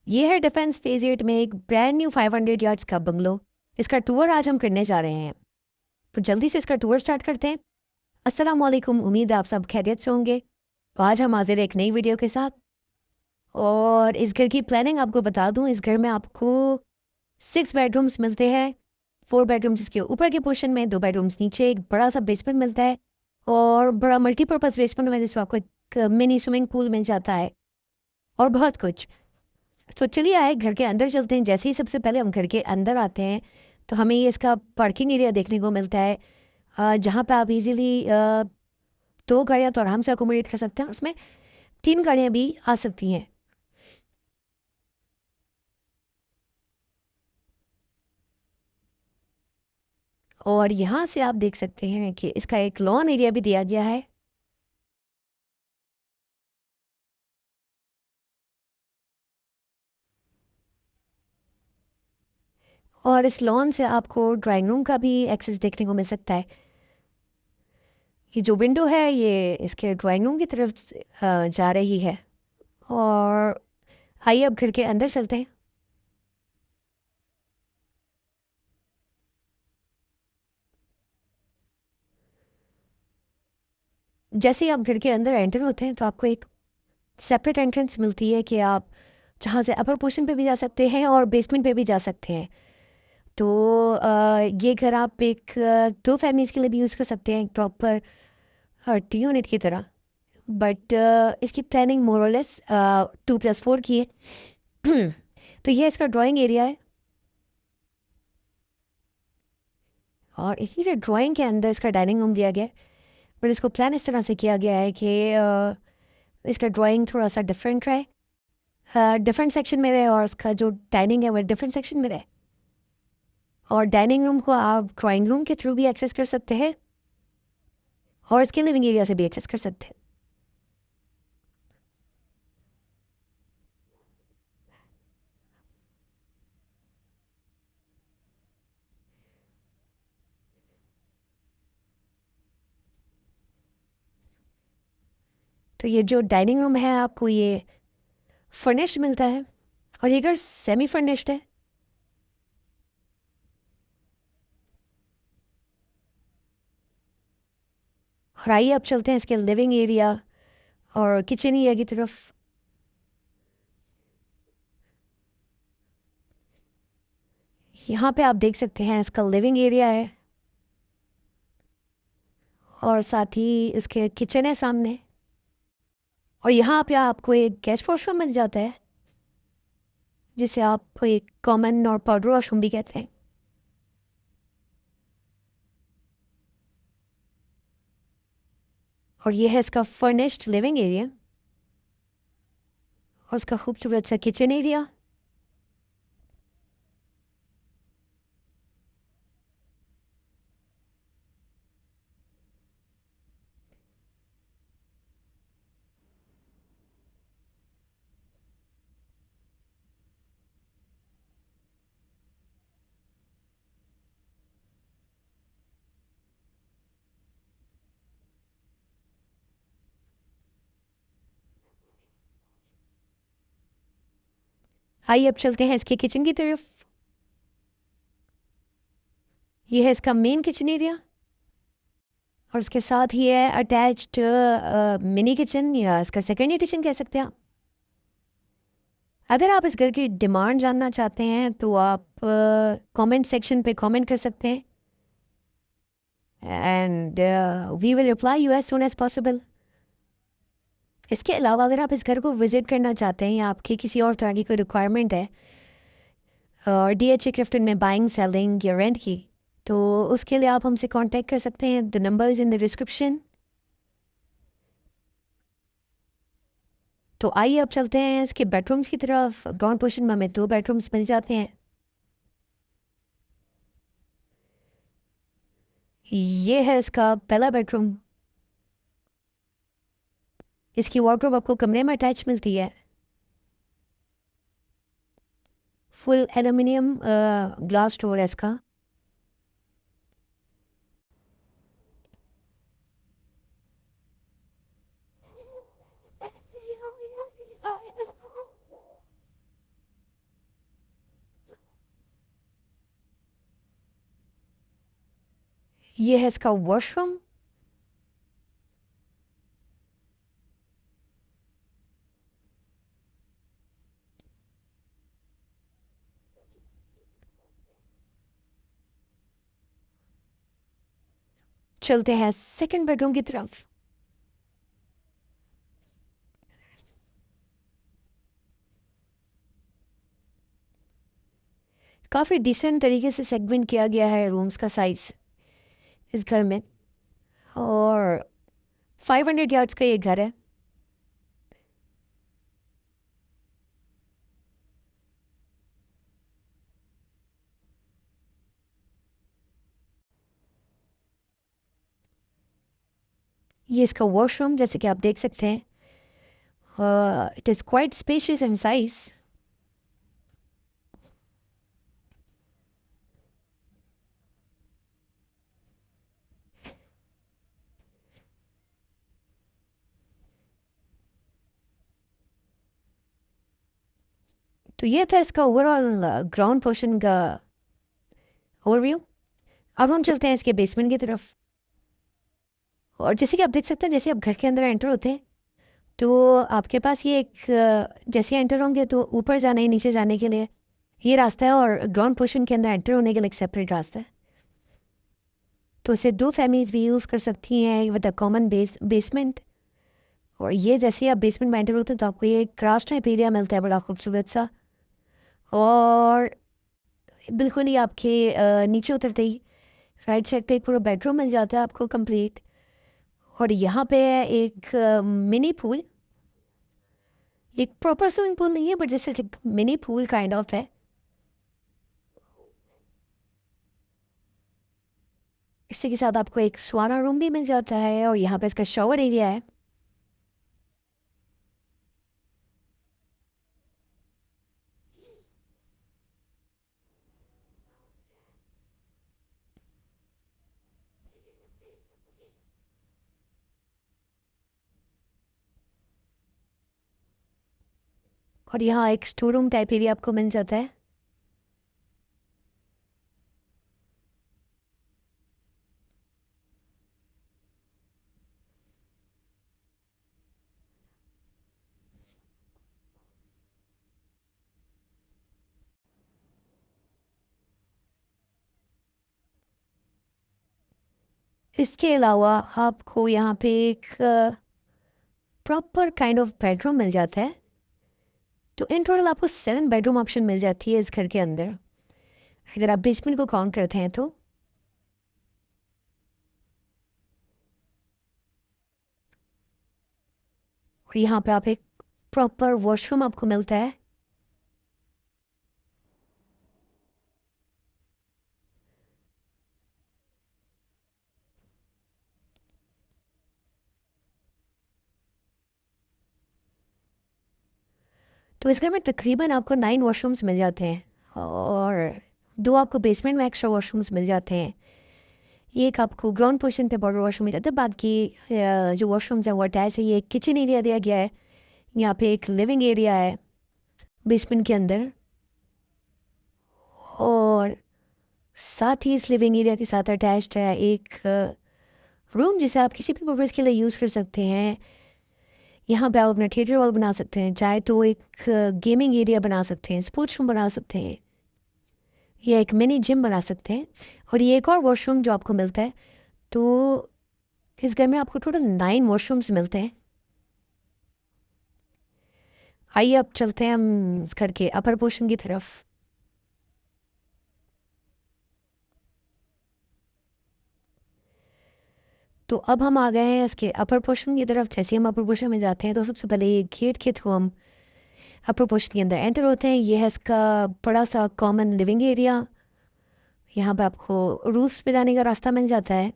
ये है defence phase 8 में एक ब्रांड न्यू 500 यार्ड्स का बंगलो। इसका टूर आज हम करने जा रहे हैं, तो जल्दी से इसका टूर स्टार्ट करते हैं। अस्सलाम वालेकुम, उम्मीद है आप सब खैरियत से होंगे। तो आज हम हाजिर हैं एक नई वीडियो के साथ। और इस घर की प्लानिंग आपको बता दूं, इस घर में आपको 6 बेडरूम्स मिलते हैं। 4 बेडरूम्स इसके ऊपर के पोर्शन में, 2 बेडरूम्स नीचे, एक बड़ा सा बेसमेंट मिलता है और बड़ा मल्टीपर्पज़ बेसमेंट में जिसमें आपको एक मिनी स्विमिंग पूल मिल जाता है और बहुत कुछ। तो चलिए आए घर के अंदर चलते हैं। जैसे ही सबसे पहले हम घर के अंदर आते हैं तो हमें ये इसका पार्किंग एरिया देखने को मिलता है, जहाँ पे आप इजीली 2 गाड़ियाँ तो आराम से अकोमोडेट कर सकते हैं, उसमें 3 गाड़ियाँ भी आ सकती हैं। और यहाँ से आप देख सकते हैं कि इसका एक लॉन एरिया भी दिया गया है। और इस लॉन से आपको ड्राइंग रूम का भी एक्सेस देखने को मिल सकता है। ये जो विंडो है ये इसके ड्राइंग रूम की तरफ जा रही है। और आइए अब घर के अंदर चलते हैं। जैसे ही आप घर के अंदर एंटर होते हैं तो आपको एक सेपरेट एंट्रेंस मिलती है कि आप जहाँ से अपर पोर्शन पे भी जा सकते हैं और बेसमेंट पे भी जा सकते हैं। तो ये घर आप एक 2 फैमिलीज़ के लिए भी यूज़ कर सकते हैं, एक प्रॉपर 2 यूनिट की तरह। बट इसकी प्लानिंग मोरलेस 2+4 की है। तो ये इसका ड्राइंग एरिया है। और इसी से ड्राइंग के अंदर इसका डाइनिंग रूम दिया गया है। पर इसको प्लान इस तरह से किया गया है कि इसका ड्राइंग थोड़ा सा डिफरेंट रहे, डिफरेंट सेक्शन में रहे, और उसका जो डाइनिंग है वो डिफरेंट सेक्शन में रहे। और डाइनिंग रूम को आप ड्राइंग रूम के थ्रू भी एक्सेस कर सकते हैं और इसके लिविंग एरिया से भी एक्सेस कर सकते हैं। तो ये जो डाइनिंग रूम है आपको ये फर्निश्ड मिलता है, और ये घर सेमी फर्निश्ड है। और आइए अब चलते हैं इसके लिविंग एरिया और किचन एरिया की तरफ। यहाँ पे आप देख सकते हैं इसका लिविंग एरिया है और साथ ही इसके किचन है सामने। और यहाँ पे आपको एक गेस्ट वॉशरूम मिल जाता है, जिसे आप एक कॉमन और पाउडर वॉशरूम भी कहते हैं। और ये है इसका फर्निश्ड लिविंग एरिया और उसका खूबसूरत सा किचन एरिया। आइए अब चलते हैं इसके किचन की तरफ। ये है इसका मेन किचन एरिया और उसके साथ ही है अटैच्ड मिनी किचन, या इसका सेकेंडरी किचन कह सकते हैं आप। अगर आप इस घर की डिमांड जानना चाहते हैं तो आप कमेंट सेक्शन पे कमेंट कर सकते हैं, and we will reply you as soon as possible. इसके अलावा अगर आप इस घर को विजिट करना चाहते हैं या आपकी किसी और तरह की कोई रिक्वायरमेंट है और DHA क्लिफ्टन में बाइंग, सेलिंग या रेंट की, तो उसके लिए आप हमसे कांटेक्ट कर सकते हैं। The number is in the description. तो आइए अब चलते हैं इसके बेडरूम्स की तरफ। ग्राउंड पोर्शन में हमें 2 बेडरूम्स मिल जाते हैं। ये है इसका पहला बेडरूम। इसकी वार्डरोब आपको कमरे में अटैच मिलती है। फुल एल्यूमिनियम ग्लास डोर है इसका। ये है इसका वॉशरूम। चलते हैं सेकंड बेडरूम की तरफ। काफ़ी डिसेंट तरीके से सेगमेंट किया गया है रूम्स का साइज़ इस घर में। और 500 यार्ड्स का ये घर है। ये इसका वॉशरूम जैसे कि आप देख सकते हैं, it is quite spacious in size. तो ये था इसका ओवरऑल ग्राउंड पोर्शन का ओवरव्यू। अब हम चलते हैं इसके बेसमेंट की तरफ। और जैसे कि आप देख सकते हैं, जैसे आप घर के अंदर एंटर होते हैं तो आपके पास ये एक जैसे एंटर होंगे तो ऊपर जाने नीचे जाने के लिए ये रास्ता है, और ग्राउंड पोर्शन के अंदर एंटर होने के लिए एक सेपरेट रास्ता है। तो इसे दो फैमिलीज भी यूज़ कर सकती हैं विद अ कॉमन बेसमेंट। और ये जैसे आप बेसमेंट में एंटर होते हैं तो आपको ये क्रॉस टाइप एरिया मिलता है, बड़ा खूबसूरत सा। और बिल्कुल ही आपके नीचे उतरते ही राइट साइड पे एक पूरा बेडरूम मिल जाता है आपको कंप्लीट। और यहाँ पे है एक मिनी पूल। एक प्रॉपर स्विमिंग पूल नहीं है, बट जैसे एक मिनी पूल काइंड ऑफ है। इसी के साथ आपको एक स्वाना रूम भी मिल जाता है, और यहाँ पे इसका शॉवर एरिया है। और यहाँ एक स्टोर रूम टाइप एरिया आपको मिल जाता है। इसके अलावा आपको यहाँ पे एक प्रॉपर काइंड ऑफ बेडरूम मिल जाता है। तो इन टोटल आपको 7 बेडरूम ऑप्शन मिल जाती है इस घर के अंदर, अगर आप बेसमेंट को काउंट करते हैं तो। और यहाँ पे आप एक प्रॉपर वॉशरूम आपको मिलता है। तो इस घर में तकरीबन आपको 9 वॉशरूम्स मिल जाते हैं, और 2 आपको बेसमेंट में एक्स्ट्रा वॉशरूम्स मिल जाते हैं। एक आपको ग्राउंड पोर्शन पे बॉर्डर वॉशरूम मिल जाता है। बाकी जो वॉशरूम्स हैं वो अटैच है। ये एक किचन एरिया दिया गया है। यहाँ पे एक लिविंग एरिया है बेसमेंट के अंदर। और साथ ही इस लिविंग एरिया के साथ अटैच्ड है एक रूम जिसे आप किसी भी पर्पज़ के लिए यूज़ कर सकते हैं। यहाँ पे आप अपना थिएटर हॉल बना सकते हैं, चाहे तो एक गेमिंग एरिया बना सकते हैं, स्पोर्ट्स रूम बना सकते हैं, या एक मिनी जिम बना सकते हैं। और ये एक और वॉशरूम जो आपको मिलता है। तो इस घर में आपको टोटल 9 वॉशरूम्स मिलते हैं। आइए अब चलते हैं हम इस घर के अपर पोर्शन की तरफ। तो अब हम आ गए हैं इसके अपर पोर्शन की तरफ। जैसे हम अपर पोर्शन में जाते हैं तो सबसे पहले ये गेट के थ्रू हम अपर पोर्शन के अंदर एंटर होते हैं। ये है इसका बड़ा सा कॉमन लिविंग एरिया। यहाँ पे आपको रूफ्स पे जाने का रास्ता मिल जाता है।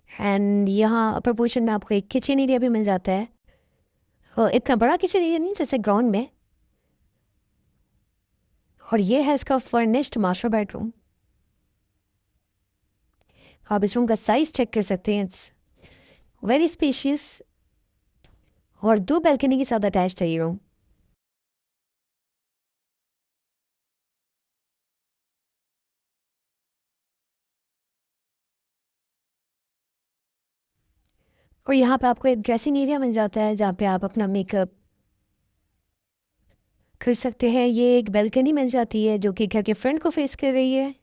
एंड यहाँ अपर पोर्शन में आपको एक किचन एरिया भी मिल जाता है। इतना बड़ा किचन एरिया नहीं जैसे ग्राउंड में। और ये है इसका फर्निश्ड मास्टर बेडरूम। आप इस रूम का साइज चेक कर सकते हैं। इट्स वेरी स्पेशियस, और 2 बैल्कनी के साथ अटैच्ड है ये रूम। और यहाँ पे आपको एक ड्रेसिंग एरिया मिल जाता है जहाँ पे आप अपना मेकअप कर सकते हैं। ये एक बैल्कनी मिल जाती है जो कि घर के फ्रंट को फेस कर रही है।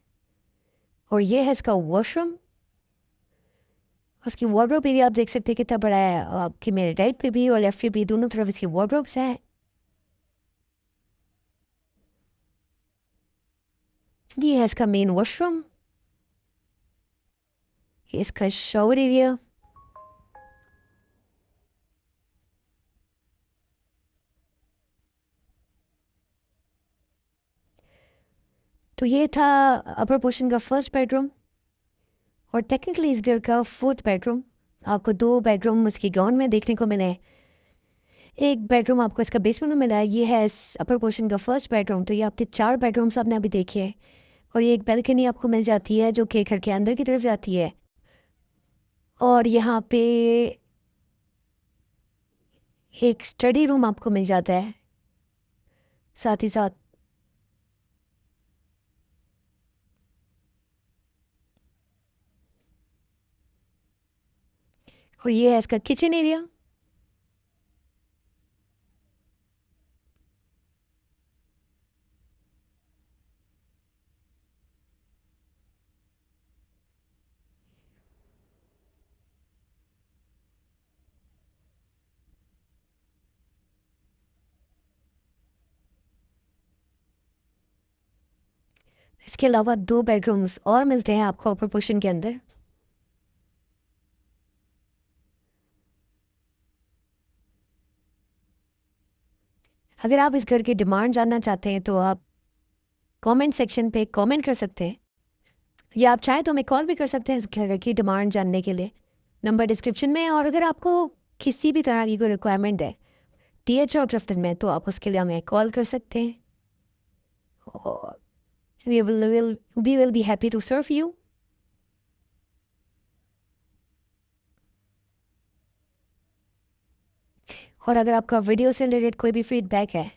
और ये है इसका वॉशरूम। उसकी वार्डरोब एरिया आप देख सकते हैं कितना बड़ा है। आपकी मेरे राइट पे भी और लेफ्ट पे भी दोनों तरफ इसकी वार्डरोब्स हैं। ये है इसका मेन वॉशरूम। ये इसका शावर एरिया। तो ये था अपर पोर्शन का फर्स्ट बेडरूम और टेक्निकली इस घर का फोर्थ बेडरूम। आपको दो बेडरूम उसकी ग्राउंड में देखने को मिले। एक बेडरूम आपको इसका बेसमेंट में मिला है। ये है इस अपर पोर्शन का फर्स्ट बेडरूम। तो ये आपके चार बेडरूम्स आपने अभी देखे। और ये एक बैल्कनी आपको मिल जाती है जो कि घर के अंदर की तरफ जाती है। और यहाँ पे एक स्टडी रूम आपको मिल जाता है साथ ही साथ। और ये है इसका किचन एरिया। इसके अलावा दो बेडरूम्स और मिलते हैं आपको अपर पोर्शन के अंदर। अगर आप इस घर की डिमांड जानना चाहते हैं तो आप कमेंट सेक्शन पे कमेंट कर सकते हैं या आप चाहे तो हमें कॉल भी कर सकते हैं इस घर की डिमांड जानने के लिए। नंबर डिस्क्रिप्शन में है। और अगर आपको किसी भी तरह की कोई रिक्वायरमेंट है TH और क्रिफ्टन में तो आप उसके लिए हमें कॉल कर सकते हैं और we will be happy to serve you। और अगर आपका वीडियो से रिलेटेड कोई भी फीडबैक है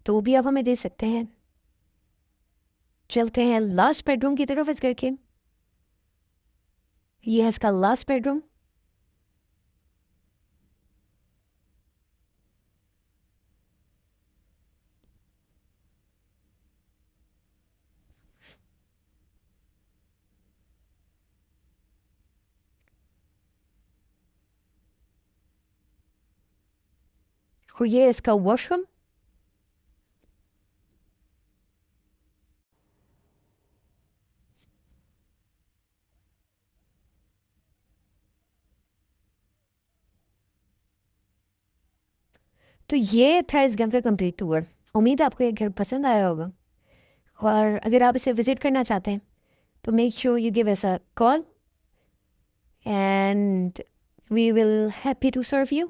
तो भी आप हमें दे सकते हैं। चलते हैं लास्ट बेडरूम की तरफ इस घर के। ये है इसका लास्ट बेडरूम। और ये है इसका वॉशरूम। तो ये था इस घर का कंप्लीट टूर। उम्मीद है आपको ये घर पसंद आया होगा। और अगर आप इसे विजिट करना चाहते हैं तो make sure you give us a call and we will happy to serve you.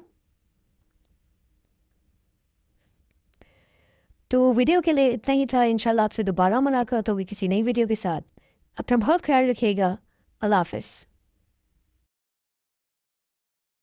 तो वीडियो के लिए इतना ही था। इंशाल्लाह आपसे दोबारा मुलाकात होगी किसी नई वीडियो के साथ। अपना बहुत ख्याल रखिएगा। अल्लाह हाफिज़।